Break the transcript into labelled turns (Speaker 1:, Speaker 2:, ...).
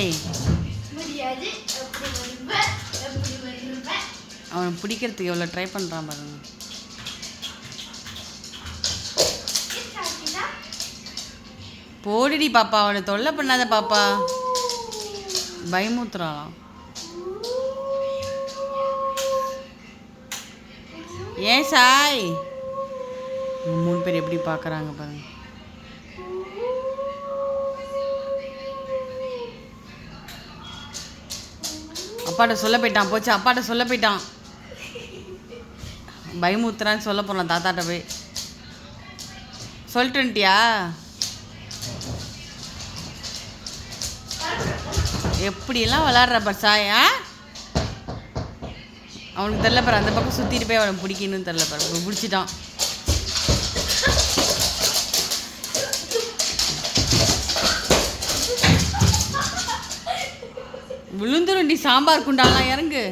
Speaker 1: சாய். அவனை பிடிக்கிறதுக்கு எவ்வளோ ட்ரை பண்ணுறான் பாருங்க. போடுடி பாப்பா, அவனை தொல்லை பண்ணாத பாப்பா. பயமுத்துறாளாம். ஏன் சாய்? 3 பேர் எப்படி பார்க்குறாங்க பாருங்க. அப்பாட்ட சொல்ல போயிட்டான். போச்சு, அப்பாட்ட சொல்ல போயிட்டான். பயமுத்துறான்னு சொல்ல போனான் தாத்தாட்ட போய். சொல்லிட்டுன்ட்டியா? எப்படியெல்லாம் விளாட்ற பர்சாயா? அவனுக்கு தெரில பாரு, அந்த பக்கம் சுற்றிட்டு போய் அவனை பிடிக்கணும்னு தெரில பாரு. பிடிச்சிட்டான். விழுந்துருண்டி சாம்பார் குண்டாலாம். இறங்கு.